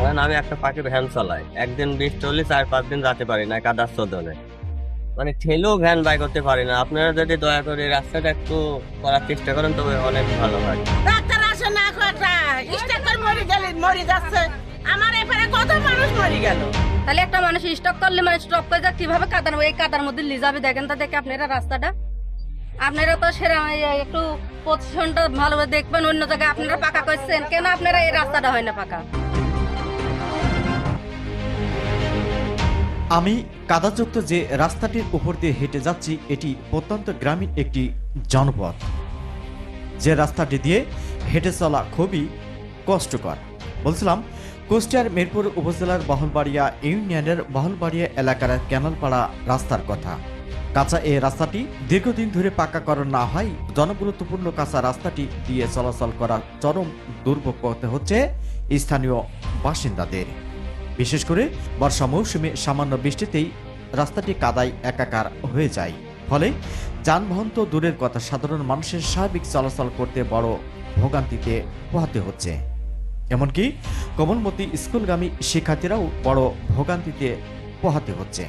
কারণ আমি একটা পাখির ভ্যান চালাই, একদিন বৃষ্টি হলে 4-5 দিন যেতে পারি না কাদার চোদনে, মানে ঠেলেও ভ্যান বাই করতে পারি না। আপনারা যদি দয়া করে রাস্তাটা একটু করার চেষ্টা করেন তবে অনেক ভালো হয়। ডাক্তার আসে না কটা স্টক করে মরে যাচ্ছে। আমার এপারে কত মানুষ মরে গেল। তাহলে একটা মানুষ স্টক করলে মানে স্টক করে যা কিভাবে কাদার এই কাদার মধ্যে লিজাবে দেখেন তা দেখে আপনারা রাস্তাটা আপনারা তো সেরা একটু পজিশনটা ভালোভাবে দেখবেন। অন্য জায়গায় আপনারা পাকা করছেন কেন, আপনারা এই রাস্তাটা হয় না পাকা। আমি কাদাযুক্ত যে রাস্তাটির উপর দিয়ে হেঁটে যাচ্ছি এটি প্রত্যন্ত গ্রামীণ একটি জনপথ, যে রাস্তাটি দিয়ে হেঁটে চলা খুবই কষ্টকর। বলছিলাম কুষ্টিয়ার মিরপুর উপজেলার বহলবাড়িয়া ইউনিয়নের বহলবাড়িয়া এলাকার ক্যানালপাড়া রাস্তার কথা। কাঁচা এই রাস্তাটি দীর্ঘদিন ধরে পাকা করা না হয় জনগুরুত্বপূর্ণ কাঁচা রাস্তাটি দিয়ে চলাচল করা চরম দুর্ভোগ করতে হচ্ছে স্থানীয় বাসিন্দাদের। বিশেষ করে বর্ষা মৌসুমে সামান্য বৃষ্টিতেই রাস্তাটি কাদায় একাকার হয়ে যায়, ফলে যানবাহন তো দূরের কথা সাধারণ মানুষের স্বাভাবিক চলাচল করতে বড় ভোগান্তিতে পোহাতে হচ্ছে। এমনকি কোমলমতি স্কুলগামী শিক্ষার্থীরাও বড় ভোগান্তিতে পোহাতে হচ্ছে।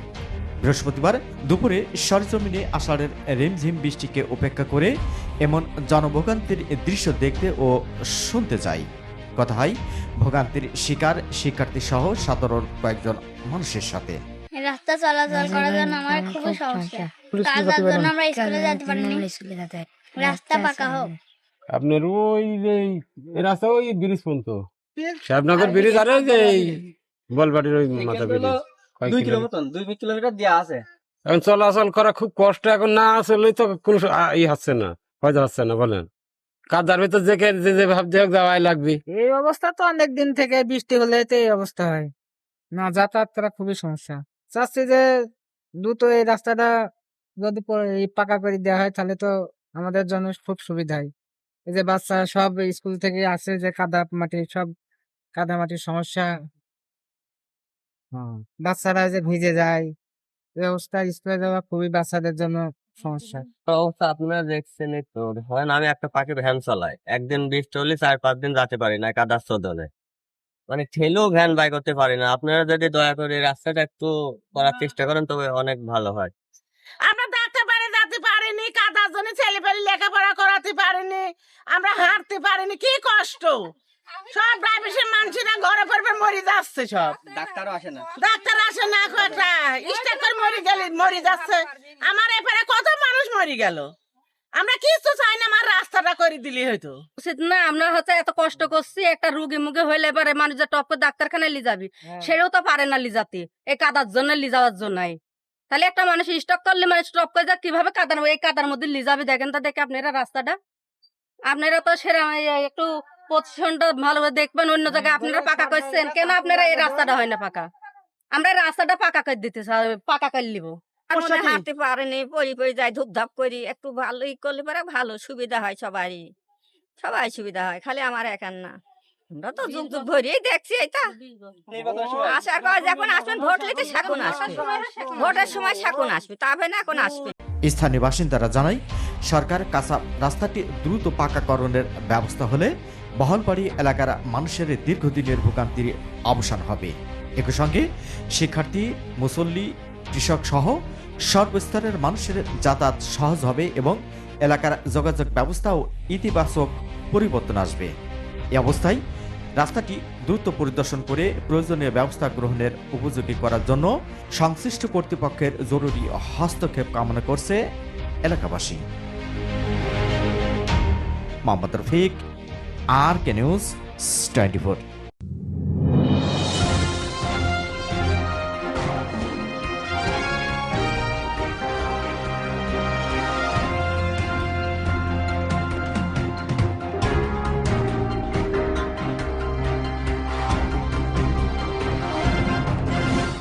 বৃহস্পতিবার দুপুরে সরজমিনে আষাঢ়ের রিমঝিম বৃষ্টিকে উপেক্ষা করে এমন জনভোগান্তির দৃশ্য দেখতে ও শুনতে যাই। কথা হয় ভোগান্তির শিকার শিক্ষার্থী সহ সাধারণ কয়েকজন মানুষের সাথে। রাস্তা চলাচল করার জন্য আমার খুবই সমস্যা। কাজের জন্য আমরা স্কুলে যেতে পারি না। রাস্তা পাকা হোক। আপনার ওই যে এই রাস্তা ওই ব্রিজ পর্যন্ত সাহেবনগর ব্রিজ আর ওই যে বলবাড়ির ওই মাথা ব্রিজ 2 কিলোমিটার দেয়া আছে। এখন চলাচল করা খুব কষ্ট, এখন না আসলে তো কোনো হচ্ছে না, হয়তো হচ্ছে না। বলেন কাদার ভিতর যে ভাবতে হোক যাওয়াই লাগবে। এই অবস্থা তো অনেক দিন থেকে, বৃষ্টি হলে তো এই অবস্থা হয় না, যাতায়াত করা খুবই সমস্যা। চাচ্ছি যে দ্রুত এই রাস্তাটা যদি পাকা করে দেওয়া হয় তাহলে তো আমাদের জন্য খুব সুবিধা হয়। এই যে বাচ্চা সব স্কুল থেকে আসে, যে কাদা মাটির সমস্যা, বাচ্চারা যে ভিজে যায়, এই অবস্থা স্কুলে যাওয়া খুবই বাচ্চাদের জন্য সমস্যা। অবস্থা আপনারা দেখছেন তো। ধরেন আমি একটা পাখির ভ্যান চালাই, একদিন বৃষ্টি হলে 4-5 দিন যেতে পারি না কাদার চোদনে, মানে ঠেলেও ভ্যান বাই করতে পারি না। আপনারা যদি দয়া করে রাস্তাটা একটু করার চেষ্টা করেন তবে অনেক ভালো হয়। আমরা ডাক্তার বাড়ি যেতে পারিনি, কাদার জন্য ছেলে পেলে লেখাপড়া করাতে পারিনি, আমরা হাঁটতে পারিনি, কি কষ্ট। সব প্রাইভেটের মানুষেরা ঘরে পড়বে মরে যাচ্ছে, সব ডাক্তার আসে না কটা স্টক করে মরে যাচ্ছে। আমার এপারে কত মানুষ মরে গেল। আমরা কিছু চাই না, আমার রাস্তাটা করে দিলে হয়তো উচিত না। আমরা হচ্ছে এত কষ্ট করছি, একটা রুগী মুগে হইলে এবারে মানুষ যে টপ করে ডাক্তারখানায় লিজাবি, সেটাও তো পারে না লিজাতে, এই কাদার জন্য লিজাওয়ার জন্যই। তাহলে একটা মানুষ স্টক করলে মানে স্টপ করে যা কিভাবে কাদার এই কাদার মধ্যে লিজাবে দেখেন তা দেখে আপনারা রাস্তাটা আপনারা তো সেরা একটু পজিশনটা ভালোভাবে দেখবেন। অন্য জায়গায় আপনারা পাকা করছেন কেন, আপনারা এই রাস্তাটা হয় না পাকা। আমরা রাস্তাটা পাকা করে দিতে চাই, পাকা করে নিব। হাঁটতে পারেনি, পরি যায় ধূপধাপ করি, একটু ভালো করলে পরে ভালো সুবিধা হয়, সবাই সুবিধা হয়, খালি আমার একার না। আমরা তো যুগ যুগ ধরেই দেখছি এটা। আসার পর যখন আসবেন ভোট নিতে শাকুন আসবে, ভোটের সময় শাকুন আসবে, তবে না এখন আসবে। স্থানীয় বাসিন্দারা জানায় সরকার কাঁচা রাস্তাটি দ্রুত পাকাকরণের ব্যবস্থা হলে বহলবাড়ি এলাকার মানুষের দীর্ঘদিনের ভোগান্তির অবসান হবে। একই সঙ্গে শিক্ষার্থী, মুসল্লি, কৃষক সহ সর্বস্তরের মানুষের যাতায়াত সহজ হবে এবং এলাকার যোগাযোগ ব্যবস্থাও ইতিবাচক পরিবর্তন আসবে। এ অবস্থায় রাস্তাটি দ্রুত পরিদর্শন করে প্রয়োজনীয় ব্যবস্থা গ্রহণের উপযোগী করার জন্য সংশ্লিষ্ট কর্তৃপক্ষের জরুরি হস্তক্ষেপ কামনা করছে এলাকাবাসী। Mohammad Rafiq, RK News 24।